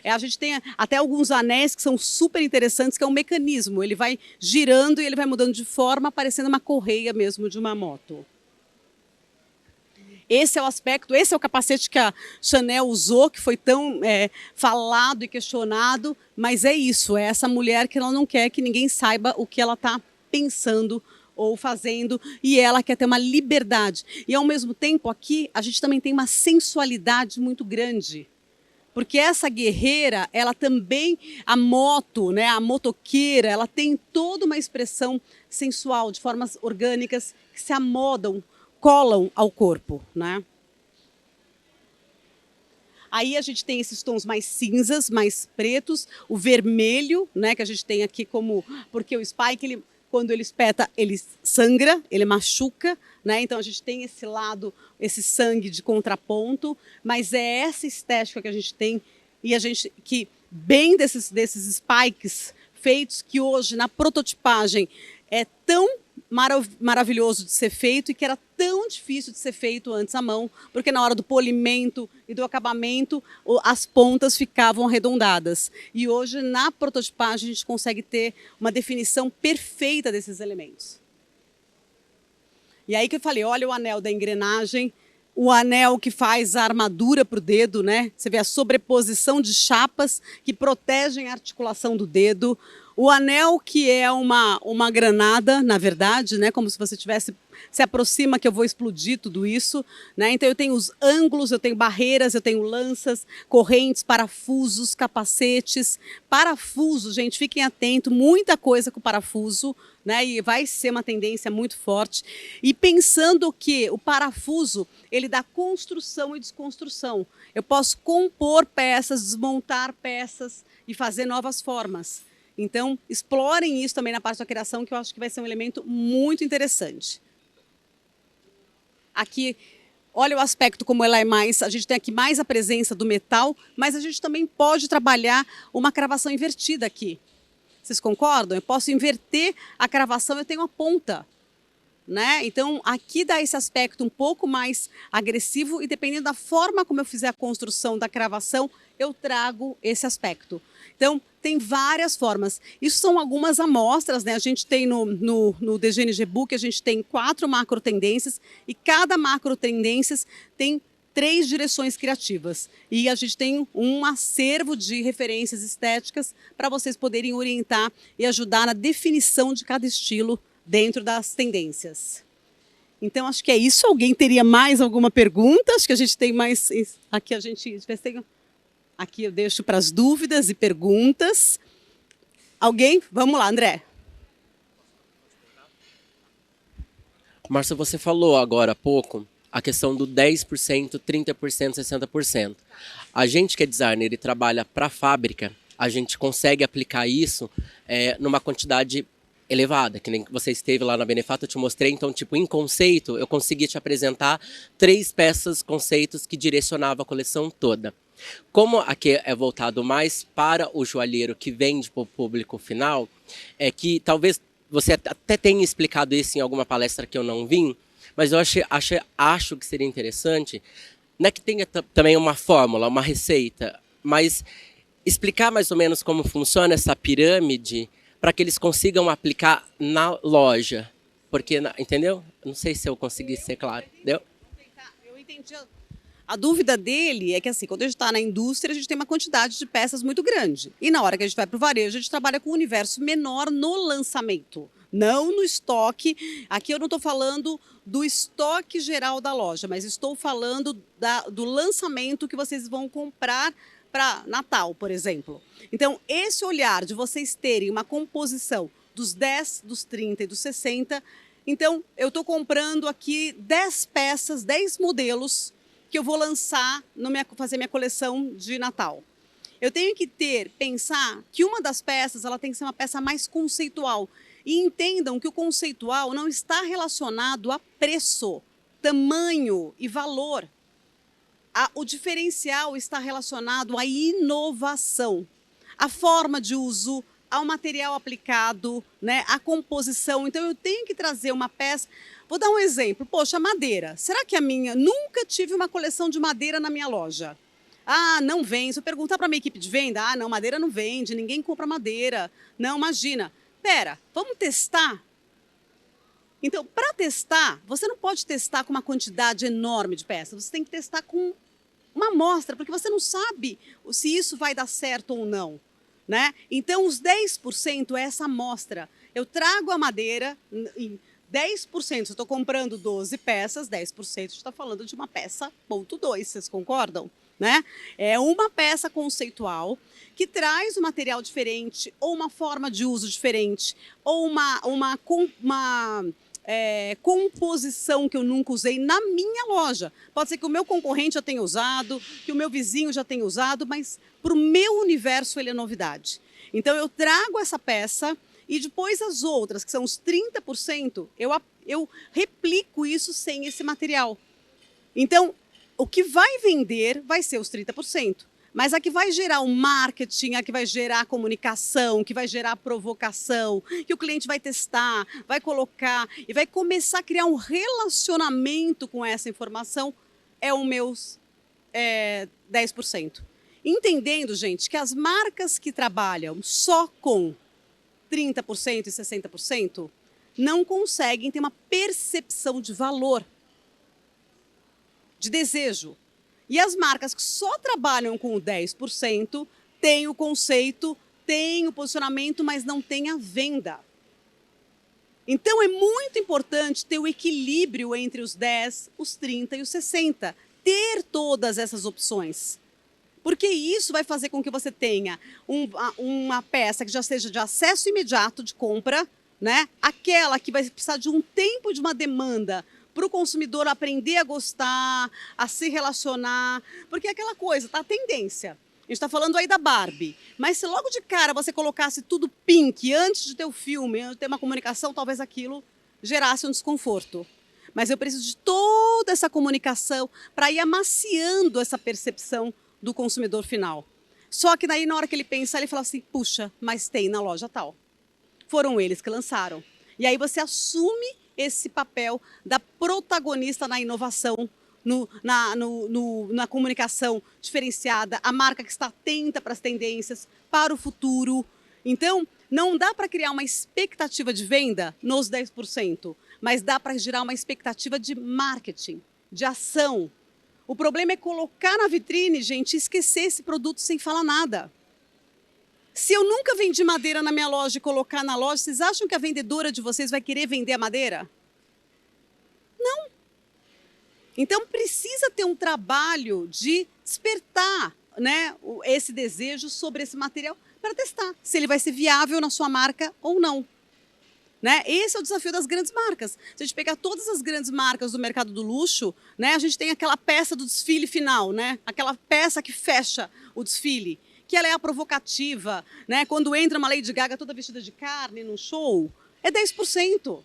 a gente tem até alguns anéis que são super interessantes, que é um mecanismo. Ele vai girando e ele vai mudando de forma, parecendo uma correia mesmo de uma moto. Esse é o aspecto, esse é o capacete que a Chanel usou, que foi tão falado e questionado, mas é isso, é essa mulher que ela não quer que ninguém saiba o que ela está pensando ou fazendo, e ela quer ter uma liberdade. E, ao mesmo tempo, aqui, a gente também tem uma sensualidade muito grande. Porque essa guerreira, ela também, a moto, né, a motoqueira, ela tem toda uma expressão sensual, de formas orgânicas, que se amodam, colam ao corpo. Né? Aí a gente tem esses tons mais cinzas, mais pretos, o vermelho, né, que a gente tem aqui como... Porque o spike, quando ele espeta, ele sangra, ele machuca, né? Então a gente tem esse lado, esse sangue de contraponto, mas é essa estética que a gente tem, e a gente que bem desses spikes feitos que hoje na prototipagem é tão maravilhoso de ser feito e que era tão difícil de ser feito antes à mão, porque na hora do polimento e do acabamento, as pontas ficavam arredondadas. E hoje, na prototipagem, a gente consegue ter uma definição perfeita desses elementos. E aí que eu falei, olha o anel da engrenagem, o anel que faz a armadura para o dedo, né? Você vê a sobreposição de chapas que protegem a articulação do dedo. O anel que é uma granada, na verdade, né? Como se você tivesse... Se aproxima que eu vou explodir tudo isso, né? Então eu tenho os ângulos, eu tenho barreiras, eu tenho lanças, correntes, parafusos, capacetes. Parafuso, gente, fiquem atentos, muita coisa com parafuso, né? E vai ser uma tendência muito forte. E pensando que o parafuso, ele dá construção e desconstrução. Eu posso compor peças, desmontar peças e fazer novas formas. Então, explorem isso também na parte da criação, que eu acho que vai ser um elemento muito interessante. Aqui, olha o aspecto como ela é mais... A gente tem aqui mais a presença do metal, mas a gente também pode trabalhar uma cravação invertida aqui. Vocês concordam? Eu posso inverter a cravação, eu tenho a ponta, né? Então, aqui dá esse aspecto um pouco mais agressivo e dependendo da forma como eu fizer a construção da cravação, eu trago esse aspecto. Então, tem várias formas. Isso são algumas amostras, né? A gente tem no DGNG Book, a gente tem 4 macro tendências e cada macro tendências tem 3 direções criativas. E a gente tem um acervo de referências estéticas para vocês poderem orientar e ajudar na definição de cada estilo dentro das tendências. Então, acho que é isso. Alguém teria mais alguma pergunta? Acho que a gente tem mais... Aqui a gente... Aqui eu deixo para as dúvidas e perguntas. Alguém? Vamos lá, André. Márcia, você falou agora há pouco a questão do 10%, 30%, 60%. A gente que é designer e trabalha para a fábrica, a gente consegue aplicar isso numa quantidade elevada, que nem você esteve lá na Benefato, eu te mostrei, então, tipo, em conceito, eu consegui te apresentar 3 peças, conceitos que direcionavam a coleção toda. Como aqui é voltado mais para o joalheiro que vende para o público final, é que talvez você até tenha explicado isso em alguma palestra que eu não vim, mas eu acho que seria interessante, não é que tenha também uma fórmula, uma receita, mas explicar mais ou menos como funciona essa pirâmide para que eles consigam aplicar na loja. Porque, entendeu? Não sei se eu consegui ser claro. Entendeu? Eu entendi. A dúvida dele é que, assim, quando a gente está na indústria, a gente tem uma quantidade de peças muito grande. E na hora que a gente vai para o varejo, a gente trabalha com um universo menor no lançamento, não no estoque. Aqui eu não estou falando do estoque geral da loja, mas estou falando do lançamento que vocês vão comprar para Natal, por exemplo. Então, esse olhar de vocês terem uma composição dos 10, dos 30 e dos 60, então eu estou comprando aqui 10 peças, 10 modelos que eu vou lançar, fazer minha coleção de Natal. Eu tenho que pensar que uma das peças ela tem que ser uma peça mais conceitual. E entendam que o conceitual não está relacionado a preço, tamanho e valor. O diferencial está relacionado à inovação, à forma de uso, ao material aplicado, né, à composição. Então, eu tenho que trazer uma peça... Vou dar um exemplo. Poxa, madeira. Será que a minha... Nunca tive uma coleção de madeira na minha loja. Ah, não vende. Se eu perguntar para a minha equipe de venda, ah, não, madeira não vende, ninguém compra madeira. Não, imagina. Pera, vamos testar? Então, para testar, você não pode testar com uma quantidade enorme de peças. Você tem que testar com uma amostra, porque você não sabe se isso vai dar certo ou não, né? Então, os 10% é essa amostra. Eu trago a madeira em 10%. Se eu estou comprando 12 peças, 10% está falando de uma peça ponto 2, vocês concordam? Né? É uma peça conceitual que traz um material diferente, ou uma forma de uso diferente, ou uma composição que eu nunca usei na minha loja. Pode ser que o meu concorrente já tenha usado, que o meu vizinho já tenha usado, mas para o meu universo ele é novidade. Então eu trago essa peça e depois as outras, que são os 30%, eu replico isso sem esse material. Então, o que vai vender vai ser os 30%. Mas a que vai gerar o marketing, a que vai gerar a comunicação, que vai gerar a provocação, que o cliente vai testar, vai colocar e vai começar a criar um relacionamento com essa informação, é o meus 10%. Entendendo, gente, que as marcas que trabalham só com 30% e 60% não conseguem ter uma percepção de valor, de desejo. E as marcas que só trabalham com o 10% têm o conceito, têm o posicionamento, mas não têm a venda. Então é muito importante ter o equilíbrio entre os 10, os 30 e os 60. Ter todas essas opções. Porque isso vai fazer com que você tenha uma peça que já seja de acesso imediato de compra, né? Aquela que vai precisar de um tempo, de uma demanda, para o consumidor aprender a gostar, a se relacionar, porque é aquela coisa, tá? A tendência. A gente está falando aí da Barbie, mas se logo de cara você colocasse tudo pink antes de ter o filme, antes de ter uma comunicação, talvez aquilo gerasse um desconforto. Mas eu preciso de toda essa comunicação para ir amaciando essa percepção do consumidor final. Só que daí, na hora que ele pensar, ele fala assim, puxa, mas tem na loja tal. Foram eles que lançaram. E aí você assume esse papel da protagonista na inovação, na comunicação diferenciada, a marca que está atenta para as tendências, para o futuro. Então, não dá para criar uma expectativa de venda nos 10%, mas dá para gerar uma expectativa de marketing, de ação. O problema é colocar na vitrine, gente, e esquecer esse produto sem falar nada. Se eu nunca vendi madeira na minha loja e colocar na loja, vocês acham que a vendedora de vocês vai querer vender a madeira? Não. Então precisa ter um trabalho de despertar, né, esse desejo sobre esse material para testar se ele vai ser viável na sua marca ou não. Né? Esse é o desafio das grandes marcas. Se a gente pegar todas as grandes marcas do mercado do luxo, né, a gente tem aquela peça do desfile final, né? Aquela peça que fecha o desfile, que ela é a provocativa, né? Quando entra uma Lady Gaga toda vestida de carne num show, é 10%.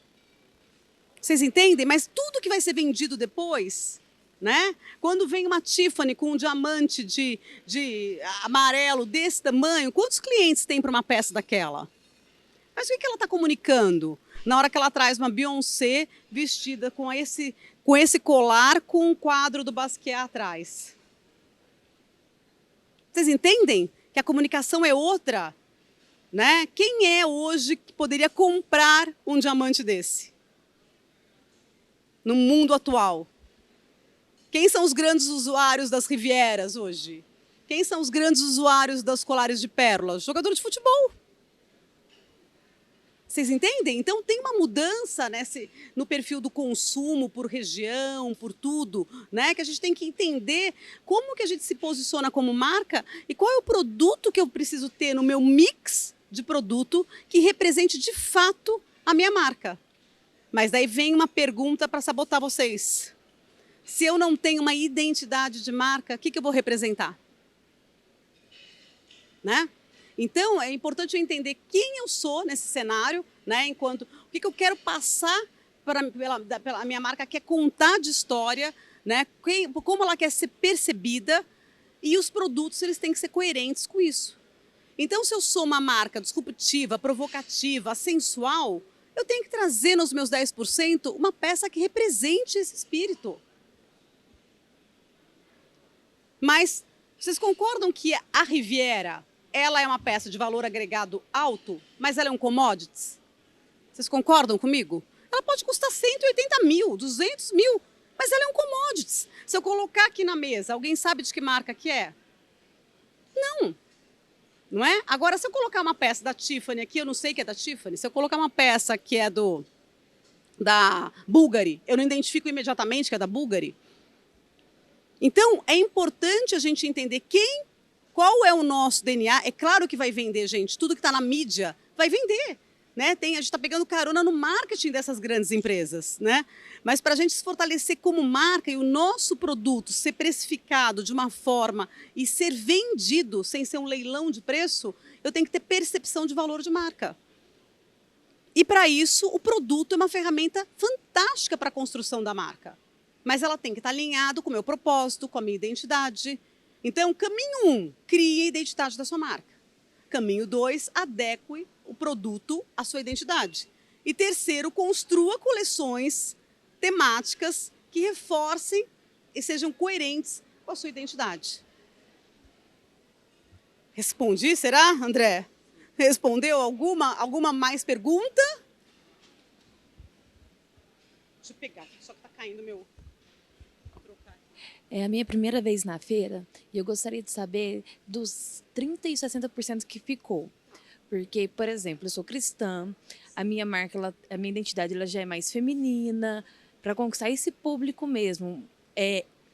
Vocês entendem? Mas tudo que vai ser vendido depois, né? Quando vem uma Tiffany com um diamante de amarelo desse tamanho, quantos clientes tem para uma peça daquela? Mas o que ela está comunicando na hora que ela traz uma Beyoncé vestida com esse colar com um quadro do Basquiat atrás? Vocês entendem que a comunicação é outra? Né? Quem é hoje que poderia comprar um diamante desse? No mundo atual. Quem são os grandes usuários das Rivieras hoje? Quem são os grandes usuários das colares de pérolas? Jogador de futebol. Vocês entendem? Então tem uma mudança no perfil do consumo por região, por tudo, né? Que a gente tem que entender como que a gente se posiciona como marca e qual é o produto que eu preciso ter no meu mix de produto que represente de fato a minha marca. Mas daí vem uma pergunta para sabotar vocês. Se eu não tenho uma identidade de marca, o que eu vou representar? Né? Então, é importante eu entender quem eu sou nesse cenário, né? O que eu quero passar pela minha marca, quer contar de história, né? Como ela quer ser percebida, e os produtos eles têm que ser coerentes com isso. Então, se eu sou uma marca disruptiva, provocativa, sensual, eu tenho que trazer nos meus 10% uma peça que represente esse espírito. Mas vocês concordam que a Riviera, ela é uma peça de valor agregado alto, mas ela é um commodities? Vocês concordam comigo? Ela pode custar 180 mil, 200 mil, mas ela é um commodities. Se eu colocar aqui na mesa, alguém sabe de que marca que é? Não. Não é? Agora, se eu colocar uma peça da Tiffany aqui, eu não sei que é da Tiffany. Se eu colocar uma peça que é da Bulgari, eu não identifico imediatamente que é da Bulgari. Então, é importante a gente entender qual é o nosso DNA. É claro que vai vender, gente. Tudo que está na mídia vai vender. Né? A gente está pegando carona no marketing dessas grandes empresas. Né? Mas para a gente se fortalecer como marca e o nosso produto ser precificado de uma forma e ser vendido sem ser um leilão de preço, eu tenho que ter percepção de valor de marca. E para isso, o produto é uma ferramenta fantástica para a construção da marca. Mas ela tem que estar alinhada com o meu propósito, com a minha identidade. Então, caminho 1, crie a identidade da sua marca. Caminho 2, adeque o produto à sua identidade. E terceiro, construa coleções temáticas que reforcem e sejam coerentes com a sua identidade. Respondi, será, André? Respondeu alguma mais pergunta? Deixa eu pegar aqui, só que está caindo meu... É a minha primeira vez na feira e eu gostaria de saber dos 30% e 60% que ficou. Porque, por exemplo, eu sou cristã, a minha marca, a minha identidade ela já é mais feminina. Para conquistar esse público mesmo,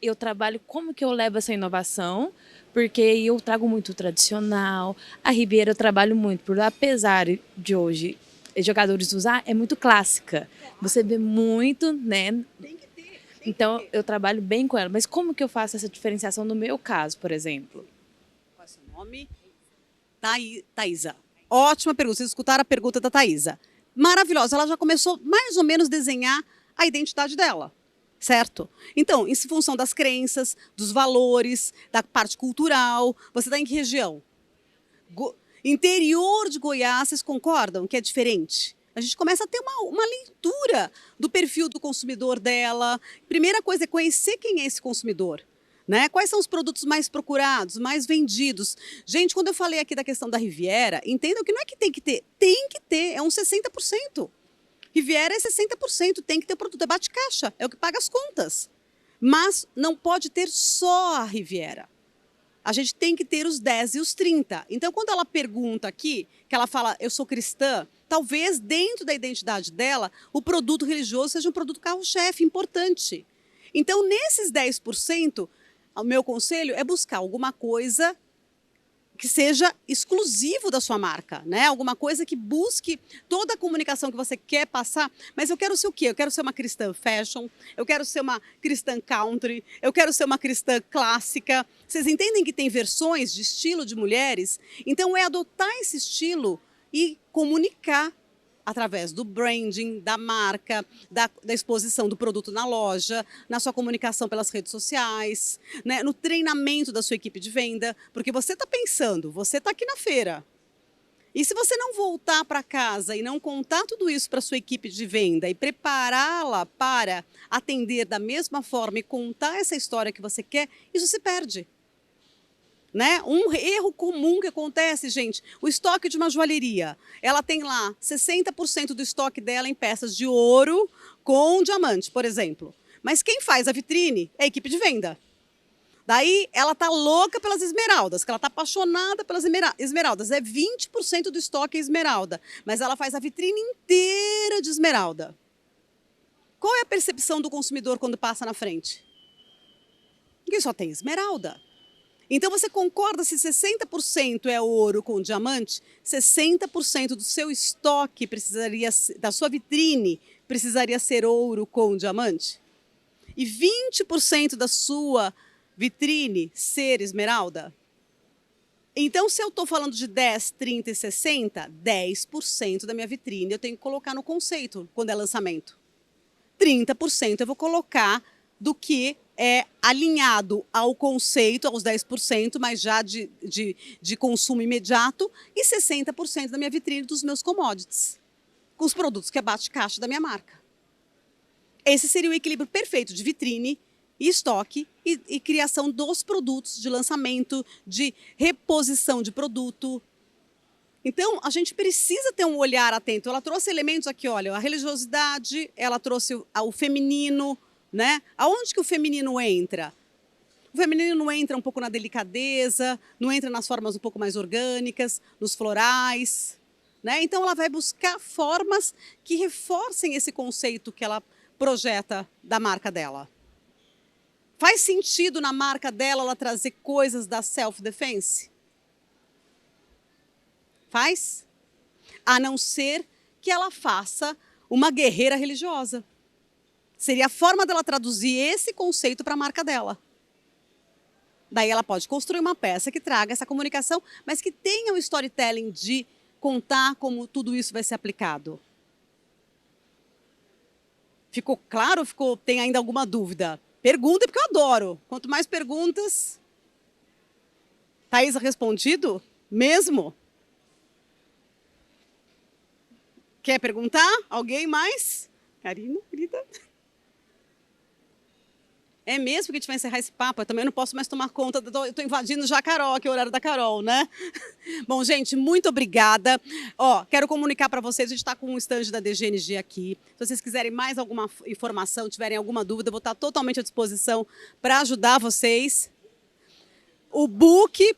eu trabalho como que eu levo essa inovação, porque eu trago muito tradicional. A Riviera eu trabalho muito, por apesar de hoje jogadores usar, é muito clássica. Você vê muito, né? Então, eu trabalho bem com ela. Mas como que eu faço essa diferenciação no meu caso, por exemplo? Qual é o seu nome? Thaísa. Ótima pergunta. Vocês escutaram a pergunta da Thaísa. Maravilhosa. Ela já começou mais ou menos a desenhar a identidade dela, certo? Então, em função das crenças, dos valores, da parte cultural, você está em que região? Interior de Goiás, vocês concordam que é diferente? A gente começa a ter uma leitura do perfil do consumidor dela. Primeira coisa é conhecer quem é esse consumidor, né? Quais são os produtos mais procurados, mais vendidos. Gente, quando eu falei aqui da questão da Riviera, entendam que não é que tem que ter, é uns 60%. Riviera é 60%, tem que ter produto, é bate-caixa, é o que paga as contas. Mas não pode ter só a Riviera. A gente tem que ter os 10 e os 30. Então, quando ela pergunta aqui, que ela fala, eu sou cristã, talvez dentro da identidade dela, o produto religioso seja um produto carro-chefe importante. Então, nesses 10%, o meu conselho é buscar alguma coisa que seja exclusivo da sua marca, né? Alguma coisa que busque toda a comunicação que você quer passar. Mas eu quero ser o quê? Eu quero ser uma cristã fashion, eu quero ser uma cristã country, eu quero ser uma cristã clássica. Vocês entendem que tem versões de estilo de mulheres? Então é adotar esse estilo e comunicar através do branding, da marca, da exposição do produto na loja, na sua comunicação pelas redes sociais, né, no treinamento da sua equipe de venda, porque você está pensando, você está aqui na feira. E se você não voltar para casa e não contar tudo isso para a sua equipe de venda e prepará-la para atender da mesma forma e contar essa história que você quer, isso se perde. Né? Um erro comum que acontece, gente, o estoque de uma joalheria, ela tem lá 60% do estoque dela em peças de ouro com diamante, por exemplo. Mas quem faz a vitrine é a equipe de venda. Daí ela tá louca pelas esmeraldas, que ela tá apaixonada pelas esmeraldas. É 20% do estoque é esmeralda, mas ela faz a vitrine inteira de esmeralda. Qual é a percepção do consumidor quando passa na frente? Que só tem esmeralda. Então, você concorda se 60% é ouro com diamante, 60% do seu estoque da sua vitrine precisaria ser ouro com diamante? E 20% da sua vitrine ser esmeralda? Então, se eu estou falando de 10, 30 e 60, 10% da minha vitrine eu tenho que colocar no conceito, quando é lançamento. 30% eu vou colocar do que é alinhado ao conceito, aos 10%, mas já de consumo imediato, e 60% da minha vitrine dos meus commodities, com os produtos que é bate-caixa da minha marca. Esse seria o equilíbrio perfeito de vitrine e estoque e criação dos produtos de lançamento, de reposição de produto. Então, a gente precisa ter um olhar atento. Ela trouxe elementos aqui, olha, a religiosidade, ela trouxe o feminino, né? Aonde que o feminino entra? O feminino entra um pouco na delicadeza, não entra nas formas um pouco mais orgânicas, nos florais, né? Então ela vai buscar formas que reforcem esse conceito que ela projeta da marca dela. Faz sentido na marca dela ela trazer coisas da self-defense? Faz? A não ser que ela faça uma guerreira religiosa. Seria a forma dela traduzir esse conceito para a marca dela. Daí ela pode construir uma peça que traga essa comunicação, mas que tenha um storytelling de contar como tudo isso vai ser aplicado. Ficou claro ou tem ainda alguma dúvida? Pergunta, porque eu adoro. Quanto mais perguntas... Thaís, respondido? Mesmo? Quer perguntar? Alguém mais? Karina, querida? É mesmo que a gente vai encerrar esse papo? Eu também não posso mais tomar conta, eu estou invadindo já a Carol, que é o horário da Carol, né? Bom, gente, muito obrigada. Ó, quero comunicar para vocês, a gente está com um stand da DGNG aqui. Se vocês quiserem mais alguma informação, tiverem alguma dúvida, eu vou estar totalmente à disposição para ajudar vocês. O book,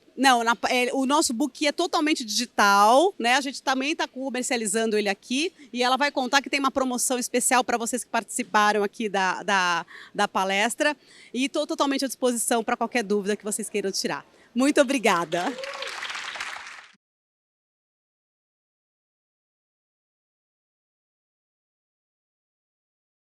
o nosso book é totalmente digital, né? A gente também está comercializando ele aqui e ela vai contar que tem uma promoção especial para vocês que participaram aqui da palestra e estou totalmente à disposição para qualquer dúvida que vocês queiram tirar. Muito obrigada.